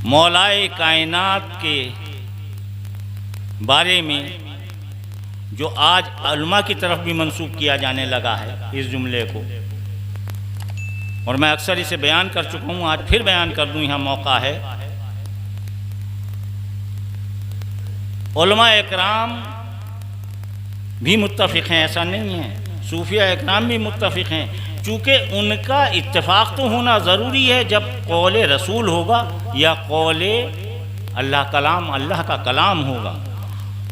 مولائے کائنات کے بارے میں جو آج علماء کی طرف بھی منسوب کیا جانے لگا ہے اس جملے کو، اور میں اکثر اسے بیان کر چکا ہوں، آج پھر بیان کر دوں، یہاں موقع ہے۔ علماء اکرام بھی متفق ہیں، ایسا نہیں ہے، صوفیہ اکرام بھی متفق ہیں، چونکہ ان کا اتفاق تو ہونا ضروری ہے جب قول رسول ہوگا یا قول اللہ کا کلام ہوگا،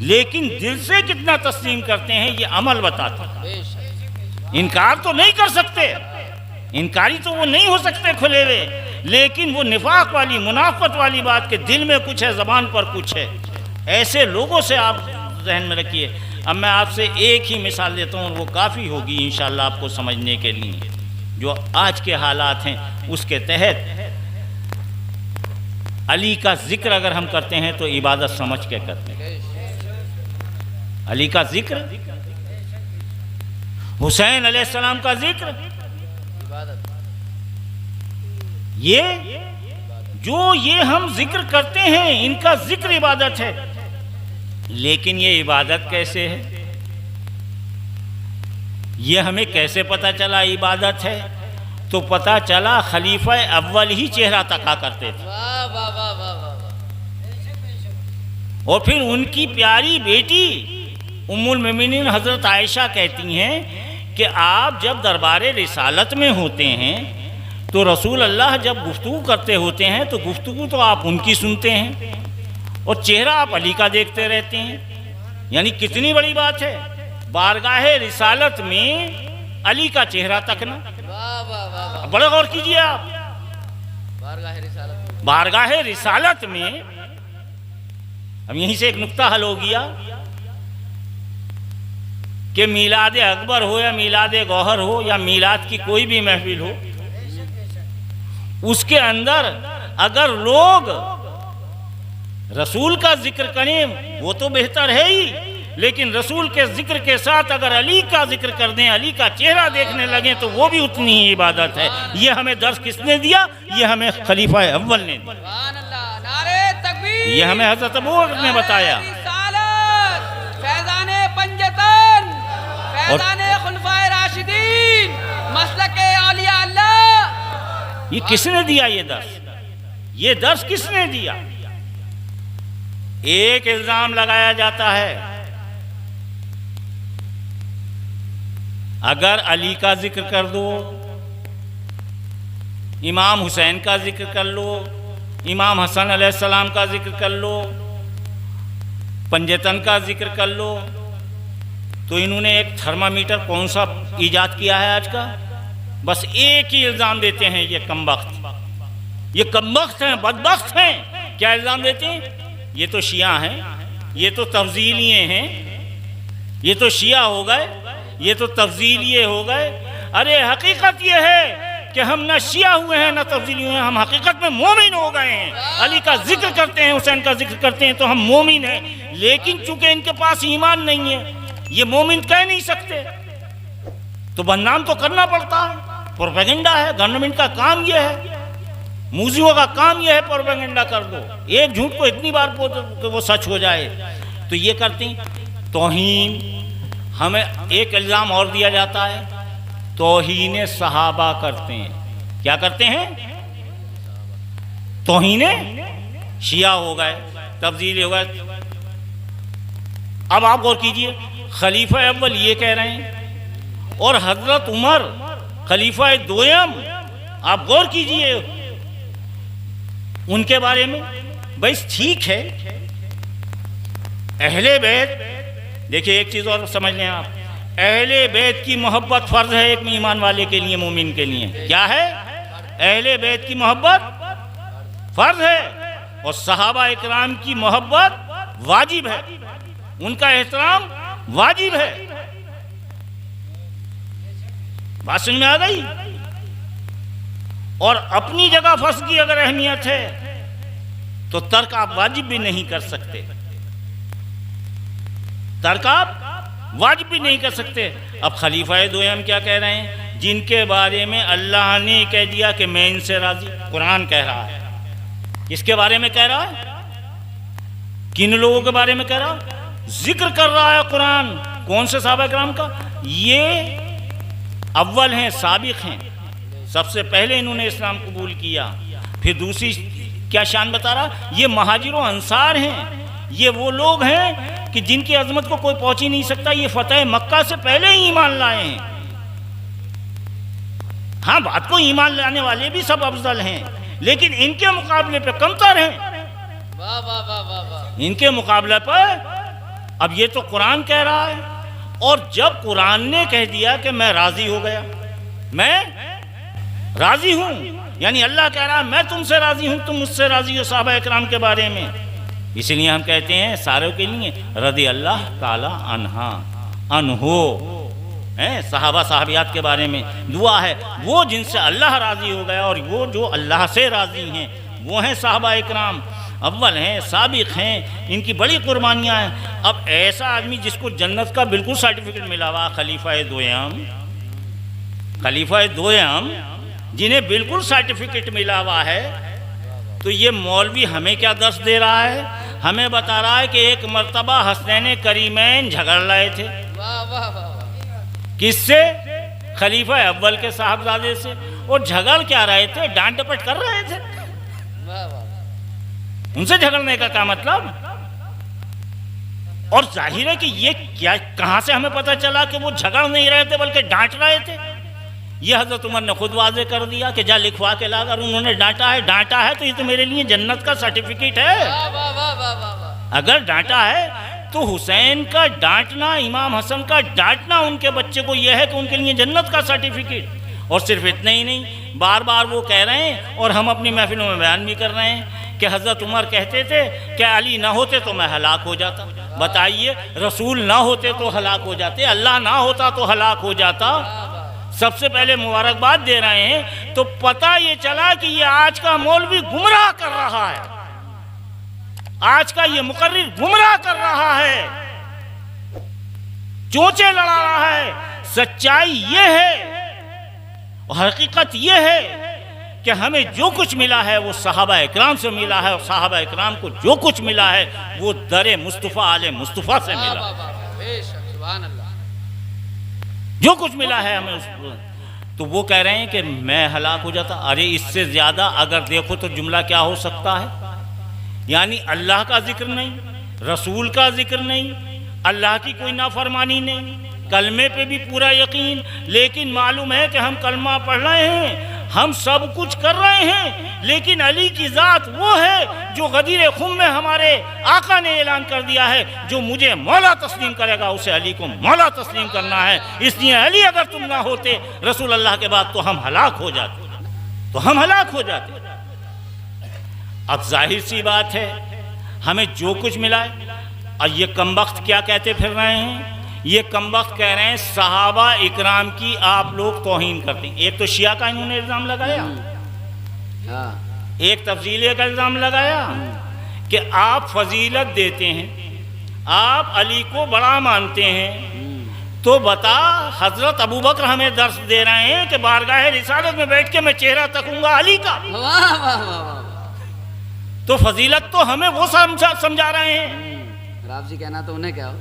لیکن دل سے کتنا تسلیم کرتے ہیں یہ عمل بتاتا ہے۔ انکار تو نہیں کر سکتے، انکاری تو وہ نہیں ہو سکتے کھلے ہوئے، لیکن وہ نفاق والی منافقت والی بات کہ دل میں کچھ ہے زبان پر کچھ ہے، ایسے لوگوں سے آپ ذہن میں رکھیے۔ اب میں آپ سے ایک ہی مثال دیتا ہوں، وہ کافی ہوگی انشاءاللہ آپ کو سمجھنے کے لیے، جو آج کے حالات ہیں اس کے تحت علی کا ذکر اگر ہم کرتے ہیں تو عبادت سمجھ کے کرتے ہیں۔ علی کا ذکر، حسین علیہ السلام کا ذکر، یہ ہم ذکر کرتے ہیں، ان کا ذکر عبادت ہے، لیکن یہ عبادت کیسے ہے؟ یہ ہمیں کیسے پتہ چلا عبادت ہے؟ تو پتہ چلا خلیفہ اول ہی چہرہ تکا کرتے تھے، اور پھر ان کی پیاری بیٹی ام المومنین حضرت عائشہ کہتی ہیں کہ آپ جب دربار رسالت میں ہوتے ہیں تو رسول اللہ جب گفتگو کرتے ہوتے ہیں تو گفتگو تو آپ ان کی سنتے ہیں اور چہرہ آپ علی کا دیکھتے رہتے ہیں، یعنی کتنی بڑی بات ہے بارگاہ رسالت میں علی کا چہرہ تکنا۔ بڑا غور کیجئے آپ، بارگاہ رسالت میں، اب یہیں سے ایک نقطہ حل ہو گیا کہ میلاد اکبر ہو یا میلاد گوہر ہو یا میلاد کی کوئی بھی محفل ہو، اس کے اندر اگر لوگ رسول کا ذکر کریں وہ تو بہتر ہے ہی، لیکن رسول کے ذکر کے ساتھ اگر علی کا ذکر کر دیں، علی کا چہرہ دیکھنے لگیں تو وہ بھی اتنی ہی عبادت ہے۔ یہ ہمیں درس کس نے دیا؟ یہ ہمیں خلیفہ اول نے دیا، یہ ہمیں حضرت ابوبکر نے بتایا، فیضان پنجتن، فیضان خلفائے راشدین، مسلک اولیاء اللہ۔ یہ کس نے دیا یہ درس؟ یہ درس کس نے دیا؟ ایک الزام لگایا جاتا ہے، اگر علی کا ذکر کر دو، امام حسین کا ذکر کر لو، امام حسن علیہ السلام کا ذکر کر لو، پنجتن کا ذکر کر لو، تو انہوں نے ایک تھرمامیٹر کون سا ایجاد کیا ہے آج کا؟ بس ایک ہی الزام دیتے ہیں، یہ کمبخت ہیں، بدبخت ہیں۔ کیا الزام دیتے ہیں؟ یہ تو شیعہ ہیں، یہ تو تفضیلیے ہیں، یہ تو شیعہ ہو گئے، یہ تو تفضیلیے ہو گئے۔ ارے حقیقت یہ ہے کہ ہم نہ شیعہ ہوئے ہیں نہ تفضیلی ہوئے ہیں، ہم حقیقت میں مومن ہو گئے ہیں۔ علی کا ذکر کرتے ہیں، حسین کا ذکر کرتے ہیں تو ہم مومن ہیں، لیکن چونکہ ان کے پاس ایمان نہیں ہے، یہ مومن کہہ نہیں سکتے، تو بدنام تو کرنا پڑتا ہے۔ پروپیگنڈا ہے، گورنمنٹ کا کام یہ ہے، موذیوں کا کام یہ ہے پروپیگنڈا کر دو، ایک جھوٹ کو اتنی بار بولو کہ وہ سچ ہو جائے، تو یہ کرتے ہیں۔ توہین، ہمیں ایک الزام اور دیا جاتا ہے، توہین صحابہ کرتے ہیں۔ کیا کرتے ہیں؟ توہین شیعہ ہو گئے، تفضیلی ہو گئے۔ اب آپ غور کیجئے، خلیفہ اول یہ کہہ رہے ہیں، اور حضرت عمر خلیفہ دویم، آپ غور کیجئے ان کے بارے میں۔ بس ٹھیک ہے، اہل بیت، دیکھیں ایک چیز اور سمجھ لیں آپ، اہل بیت کی محبت فرض ہے ایک ایمان والے کے لیے، مومن کے لیے۔ کیا ہے؟ اہل بیت کی محبت فرض ہے، اور صحابہ اکرام کی محبت واجب ہے، ان کا احترام واجب ہے۔ بات سمجھ میں آ گئی؟ اور اپنی جگہ فرض کی اگر اہمیت ہے تو ترک آپ واجب بھی نہیں کر سکتے، ترک آپ واجب بھی نہیں کر سکتے۔ اب خلیفہ دویم کیا کہہ رہے ہیں؟ جن کے بارے میں اللہ نے کہہ دیا کہ میں ان سے راضی، قرآن کہہ رہا ہے، کس کے بارے میں کہہ رہا ہے؟ کن لوگوں کے بارے میں کہہ رہا ہے؟ ذکر کر رہا ہے قرآن کون سے صحابہ کرام کا؟ یہ اول ہیں، سابق ہیں، سب سے پہلے انہوں نے اسلام قبول کیا. پھر دوسری کیا شان بتا رہا؟ یہ مہاجر و انصار ہیں، یہ وہ لوگ ہیں کہ جن کی عظمت کو کوئی پہنچ ہی نہیں سکتا. یہ فتح مکہ سے پہلے ہی ایمان لائے ہیں. ہاں بات کو ایمان لانے والے بھی سب افضل ہیں، لیکن ان کے مقابلے پہ کمتر ہیں. واہ واہ واہ واہ واہ. ان کے مقابلے پر اب یہ تو قرآن کہہ رہا ہے، اور جب قرآن نے کہہ دیا کہ میں راضی ہو گیا، میں راضی ہوں، یعنی اللہ کہہ رہا ہے میں تم سے راضی ہوں، تم مجھ سے راضی ہو صحابہ اکرام کے بارے میں. اس لیے ہم کہتے ہیں ساروں کے لیے رضی اللہ تعالی عنہو، صحابہ صحابیات کے بارے میں دعا ہے. وہ جن سے اللہ راضی ہو گیا اور وہ جو اللہ سے راضی ہیں وہ ہیں صحابہ اکرام. اول ہیں، سابق ہیں، ان کی بڑی قربانیاں ہیں. اب ایسا آدمی جس کو جنت کا بالکل سرٹیفکیٹ ملا ہوا، خلیفہ دویم جنہیں بالکل سرٹیفکیٹ ملا ہوا ہے، تو یہ مولوی ہمیں کیا درس دے رہا ہے؟ ہمیں بتا رہا ہے کہ ایک مرتبہ حسنین کریمین جھگڑ رہے تھے. واہ واہ واہ. کس سے؟ خلیفہ اول کے صاحبزادے سے. اور جھگڑ کیا رہے تھے؟ ڈانٹ ڈپٹ کر رہے تھے. واہ واہ. ان سے جھگڑنے کا کیا مطلب؟ اور ظاہر ہے کہ یہ کیا، کہاں سے ہمیں پتہ چلا کہ وہ جھگڑ نہیں رہے تھے بلکہ ڈانٹ رہے تھے؟ یہ حضرت عمر نے خود واضح کر دیا کہ جا لکھوا کے لا. اگر انہوں نے ڈانٹا ہے تو یہ تو میرے لیے جنت کا سرٹیفکیٹ ہے. واہ واہ واہ واہ واہ. اگر ڈانٹا ہے تو حسین کا ڈانٹنا، امام حسن کا ڈانٹنا ان کے بچے کو یہ ہے کہ ان کے لیے جنت کا سرٹیفکیٹ. اور صرف اتنا ہی نہیں، بار بار وہ کہہ رہے ہیں اور ہم اپنی محفلوں میں بیان بھی کر رہے ہیں کہ حضرت عمر کہتے تھے کہ علی نہ ہوتے تو میں ہلاک ہو جاتا. بتائیے، رسول نہ ہوتے تو ہلاک ہو جاتے، اللہ نہ ہوتا تو ہلاک ہو جاتا. سب سے پہلے مبارکباد دے رہے ہیں تو پتہ یہ چلا کہ یہ آج کا مولوی گمراہ کر رہا ہے، آج کا یہ مقرر گمراہ کر رہا ہے، چونچے لڑا رہا ہے. سچائی یہ ہے اور حقیقت یہ ہے کہ ہمیں جو کچھ ملا ہے وہ صحابہ اکرام سے ملا ہے، اور صحابہ اکرام کو جو کچھ ملا ہے وہ در مصطفیٰ آل مصطفیٰ سے ملا. واہ واہ واہ. بے شک. سبحان اللہ. جو کچھ ملا ہے ہمیں اس کو. تو وہ کہہ رہے ہیں کہ میں ہلاک ہو جاتا. ارے اس سے زیادہ اگر دیکھو تو جملہ کیا ہو سکتا ہے؟ یعنی اللہ کا ذکر نہیں، رسول کا ذکر نہیں، اللہ کی کوئی نافرمانی نہیں، کلمے پہ بھی پورا یقین، لیکن معلوم ہے کہ ہم کلمہ پڑھ رہے ہیں، ہم سب کچھ کر رہے ہیں، لیکن علی کی ذات وہ ہے جو غدیر خم میں ہمارے آقا نے اعلان کر دیا ہے، جو مجھے مولا تسلیم کرے گا اسے علی کو مولا تسلیم کرنا ہے. اس لیے علی اگر تم نہ ہوتے رسول اللہ کے بعد تو ہم ہلاک ہو جاتے. اب ظاہر سی بات ہے ہمیں جو کچھ ملا ہے. اور یہ کمبخت کیا کہتے پھر رہے ہیں؟ یہ کمبخت کہہ رہے ہیں صحابہ اکرام کی آپ لوگ توہین کرتے ہیں. ایک تو شیعہ کا انہوں نے الزام لگایا، ایک تفضیلیہ کا الزام لگایا کہ آپ فضیلت دیتے ہیں، آپ علی کو بڑا مانتے ہیں. تو بتا، حضرت ابوبکر ہمیں درس دے رہے ہیں کہ بارگاہ رسالت میں بیٹھ کے میں چہرہ تکوں گا علی کا. واہ واہ واہ. تو فضیلت تو ہمیں وہ سمجھا رہے ہیں. رافضی کہنا تو انہیں کیا ہو.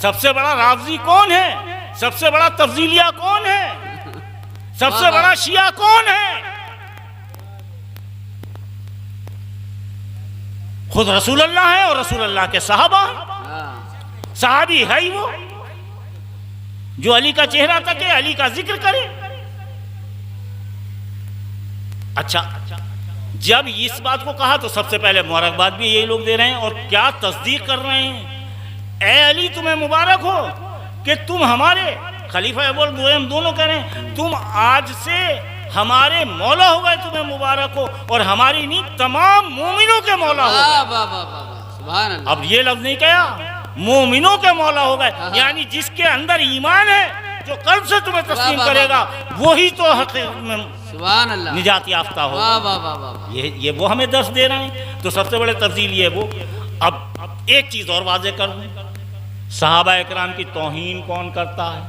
سب سے بڑا رافضی کون ہے؟ سب سے بڑا تفضیلیہ کون ہے؟ سب سے بڑا شیعہ کون ہے؟ خود رسول اللہ ہے اور رسول اللہ کے صحابہ ہیں. صحابی ہے ہی وہ جو علی کا چہرہ تکے، علی کا ذکر کرے. اچھا، جب اس بات کو کہا تو سب سے پہلے مبارکباد بھی یہی لوگ دے رہے ہیں اور کیا تصدیق کر رہے ہیں. اے علی تمہیں مبارک ہو کہ تم ہمارے خلیفہ اول دویم دونوں کہہ رہے ہیں، تم آج سے ہمارے مولا ہو گئے، تمہیں مبارک ہو، اور ہماری نہیں تمام مومنوں کے مولا ہو گئے. اب یہ لفظ نہیں کہا، مومنوں کے مولا ہو گئے، یعنی جس کے اندر ایمان ہے، جو قلب سے تمہیں تسلیم کرے گا وہی تو حقیقت میں نجات یافتہ ہوگا. یہ وہ ہمیں درس دے رہے ہیں. تو سب سے بڑے تفضیل یہ وہ. اب ایک چیز اور واضح کر دوں، صحابہ اکرام کی توہین کون کرتا ہے؟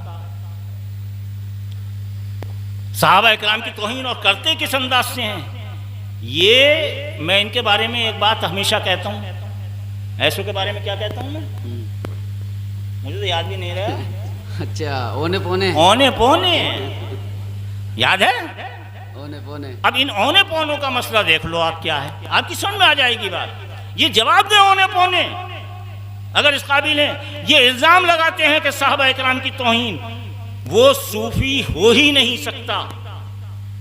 صحابہ اکرام کی توہین اور کرتے کس انداز سے ہیں یہ میں ان کے بارے میں ایک بات ہمیشہ کہتا ہوں. ایسوں کے بارے میں کیا کہتا ہوں میں؟ مجھے تو یاد بھی نہیں رہا. اچھا اونے پونے. اونے پونے یاد ہے؟ اونے پونے. اب ان اونے پونوں کا مسئلہ دیکھ لو آپ کیا ہے، آپ کی سمجھ میں آ جائے گی بات. یہ جواب دے اونے پونے اگر اس قابل ہیں. یہ الزام لگاتے ہیں کہ صحابہ اکرام کی توہین. وہ صوفی ہو ہی نہیں سکتا،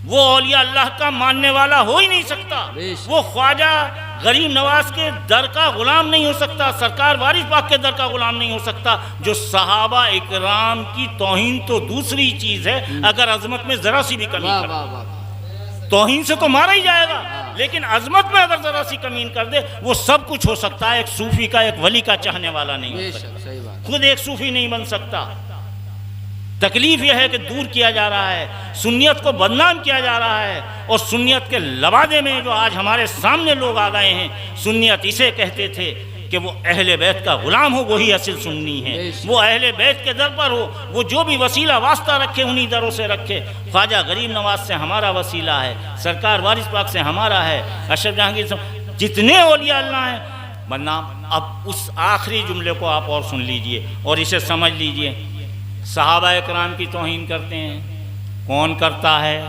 وہ اولیاء اللہ کا ماننے والا ہو ہی نہیں سکتا، وہ خواجہ غریب نواز کے در کا غلام نہیں ہو سکتا، سرکار وارث پاک کے در کا غلام نہیں ہو سکتا. جو صحابہ اکرام کی توہین تو دوسری چیز ہے، اگر عظمت میں ذرا سی بھی کمی واہ کر واہ واہ. توہین سے تو مارا ہی جائے گا، لیکن عظمت میں اگر ذرا سی کمی کر دے وہ سب کچھ ہو سکتا ہے. ایک صوفی کا، ایک ولی کا چاہنے والا نہیں بے ہو سکتا، شک صحیح بات. خود ایک صوفی نہیں بن سکتا. تکلیف یہ ہے کہ دور کیا جا رہا ہے، سنیت کو بدنام کیا جا رہا ہے. اور سنیت کے لبادے میں جو آج ہمارے سامنے لوگ آ گئے ہیں، سنیت اسے کہتے تھے کہ وہ اہل بیت کا غلام ہو وہی اصل سنی ہے، وہ اہل بیت کے در پر ہو، وہ جو بھی وسیلہ واسطہ رکھے انہی دروں سے رکھے. خواجہ غریب نواز سے ہمارا وسیلہ ہے، سرکار وارث پاک سے ہمارا ہے، اشرف جہانگیر سے، جتنے اولیاء اللہ ہیں بدنام. اب اس آخری جملے کو آپ اور سن لیجئے اور اسے سمجھ لیجئے. صحابہ اکرام کی توہین کرتے ہیں، کون کرتا ہے؟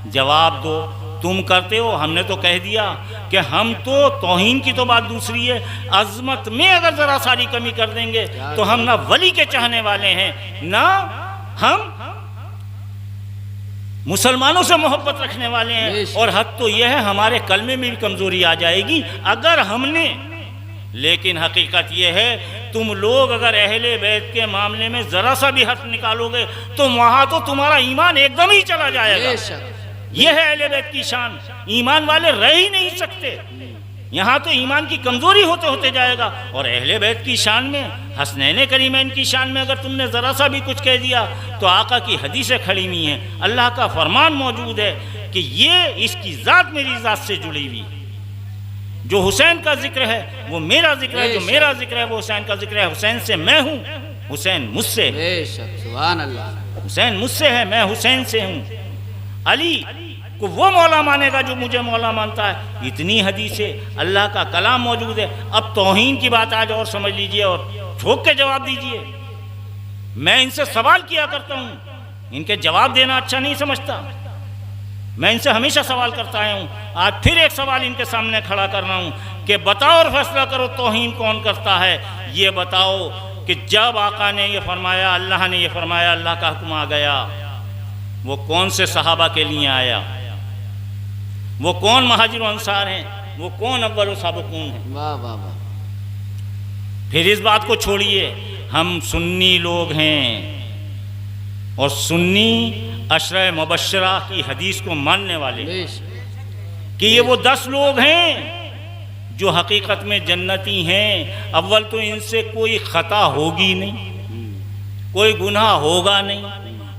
جواب دو. تم کرتے ہو، ہم نے تو کہہ دیا کہ ہم تو توہین کی تو بات دوسری ہے، عظمت میں اگر ذرا ساری کمی کر دیں گے تو ہم نہ ولی کے چاہنے والے ہیں، نہ ہم مسلمانوں سے محبت رکھنے والے ہیں. اور حد تو یہ ہے ہمارے کلمے میں بھی کمزوری آ جائے گی اگر ہم نے. لیکن حقیقت یہ ہے تم لوگ اگر اہل بیت کے معاملے میں ذرا سا بھی حق نکالو گے تو وہاں تو تمہارا ایمان ایک دم ہی چلا جائے گا. یہ ہے اہل بیت کی شان. ایمان والے رہ ہی نہیں سکتے، یہاں تو ایمان کی کمزوری ہوتے ہوتے جائے گا. اور اہل بیت کی شان میں، حسنین کریمین کی شان میں اگر تم نے ذرا سا بھی کچھ کہہ دیا تو آقا کی حدیثیں کھڑی ہوئی ہیں، اللہ کا فرمان موجود ہے کہ یہ اس کی ذات میری ذات سے جڑی ہوئی. جو حسین کا ذکر ہے وہ میرا ذکر ہے، جو میرا ذکر ہے وہ حسین کا ذکر ہے. حسین سے میں ہوں، حسین مجھ سے. بے شک سبحان اللہ. حسین مجھ سے ہے، میں حسین سے ہوں. علی کو وہ مولا مانے گا جو مجھے مولا مانتا ہے. اتنی حدیثیں، اللہ کا کلام موجود ہے. اب توہین کی بات آج اور سمجھ لیجئے اور ٹھوک کے جواب دیجئے. میں ان سے سوال کیا کرتا ہوں، ان کے جواب دینا اچھا نہیں سمجھتا. میں ان سے ہمیشہ سوال کرتا آیا ہوں، آج پھر ایک سوال ان کے سامنے کھڑا کر رہا ہوں کہ بتاؤ اور فیصلہ کرو توہین کون کرتا ہے. یہ بتاؤ کہ جب آقا نے یہ فرمایا، اللہ نے یہ فرمایا، اللہ کا حکم آ گیا، وہ کون سے صحابہ کے لیے آیا؟ وہ کون مہاجر و انصار ہیں؟ وہ کون اول و سابقون ہیں؟ واہ واہ واہ. پھر اس بات کو چھوڑیے، ہم سنی لوگ ہیں اور سنی عشرہ مبشرہ کی حدیث کو ماننے والے کہ یہ وہ 10 لوگ ہیں جو حقیقت میں جنتی ہیں. اول تو ان سے کوئی خطا ہوگی نہیں، کوئی گناہ ہوگا نہیں،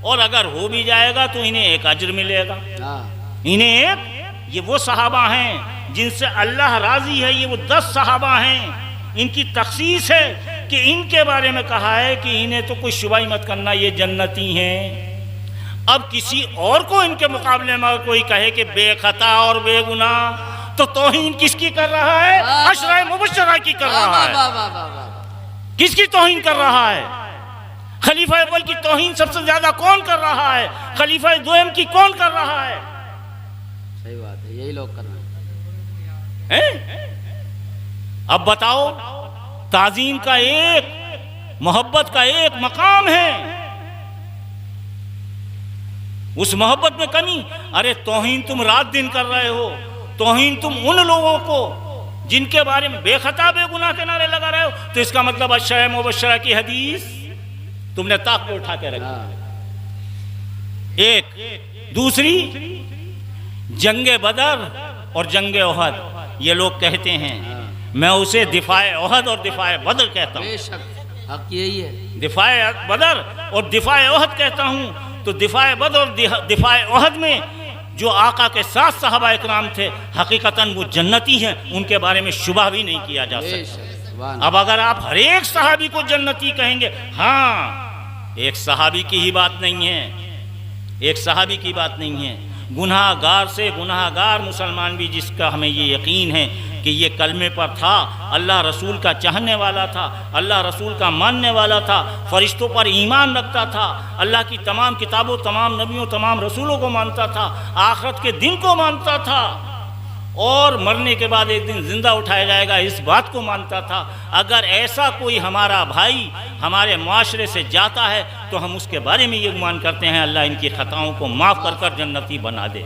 اور اگر ہو بھی جائے گا تو انہیں ایک اجر ملے گا. انہیں ایک، یہ وہ صحابہ ہیں جن سے اللہ راضی ہے. یہ وہ 10 صحابہ ہیں، ان کی تخصیص ہے کہ ان کے بارے میں کہا ہے کہ انہیں تو کوئی شبہ ہی مت کرنا، یہ جنتی ہیں. اب کسی اور کو ان کے مقابلے میں کوئی کہے کہ بے خطا اور بے گناہ، تو توہین کس کی کر رہا ہے؟ عشرہ مبشرہ کی کر رہا ہے. کس کی توہین کر رہا ہے؟ خلیفہ اول کی توہین سب سے زیادہ کون کر رہا ہے؟ خلیفہ دوم کی کون کر رہا ہے؟ صحیح بات ہے، یہی لوگ کر رہے ہیں. اب بتاؤ، تعظیم کا ایک، محبت کا ایک مقام ہے، اس محبت میں کمی. ارے توہین تم رات دن کر رہے ہو، توہین تم ان لوگوں کو جن کے بارے میں بے خطا بے گناہ کے نعرے لگا رہے ہو، تو اس کا مطلب عشرہ مبشرہ کی حدیث تم نے طاق پہ اٹھا کے رکھی. ایک دوسری، جنگ بدر اور جنگ احد، یہ لوگ کہتے ہیں، میں اسے دفاع احد اور دفاع بدر کہتا ہوں. بے شک حق یہی ہے. دفاع بدر اور دفاع احد کہتا ہوں. تو دفاع بدر اور دفاع احد میں جو آقا کے 7 صحابہ اکرام تھے، حقیقتاً وہ جنتی ہیں، ان کے بارے میں شبہ بھی نہیں کیا جا سکتا. اب اگر آپ ہر ایک صحابی کو جنتی کہیں گے، ہاں ایک صحابی کی ہی بات نہیں ہے، ایک صحابی کی بات نہیں ہے. گناہ گار سے گناہ گار مسلمان بھی جس کا ہمیں یہ یقین ہے کہ یہ کلمے پر تھا، اللہ رسول کا چاہنے والا تھا، اللہ رسول کا ماننے والا تھا، فرشتوں پر ایمان رکھتا تھا، اللہ کی تمام کتابوں، تمام نبیوں، تمام رسولوں کو مانتا تھا، آخرت کے دن کو مانتا تھا، اور مرنے کے بعد ایک دن زندہ اٹھایا جائے گا اس بات کو مانتا تھا، اگر ایسا کوئی ہمارا بھائی ہمارے معاشرے سے جاتا ہے تو ہم اس کے بارے میں یہ گمان کرتے ہیں اللہ ان کی خطاؤں کو معاف کر کر جنتی بنا دے۔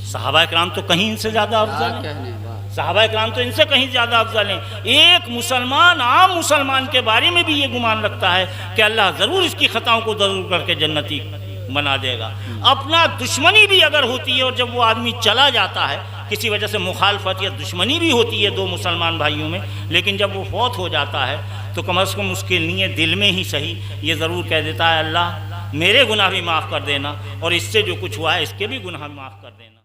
صحابہ کرام تو کہیں ان سے زیادہ افضل ہیں، صحابہ کرام تو ان سے کہیں زیادہ افضل ہیں۔ ایک مسلمان عام مسلمان کے بارے میں بھی یہ گمان رکھتا ہے کہ اللہ ضرور اس کی خطاؤں کو ضرور کر کے جنتی بنا دے گا۔ اپنا دشمنی بھی اگر ہوتی ہے اور جب وہ آدمی چلا جاتا ہے، کسی وجہ سے مخالفت یا دشمنی بھی ہوتی ہے دو مسلمان بھائیوں میں، لیکن جب وہ فوت ہو جاتا ہے تو کم از کم اس کے لیے دل میں ہی صحیح یہ ضرور کہہ دیتا ہے اللہ میرے گناہ بھی معاف کر دینا، اور اس سے جو کچھ ہوا ہے اس کے بھی گناہ معاف کر دینا۔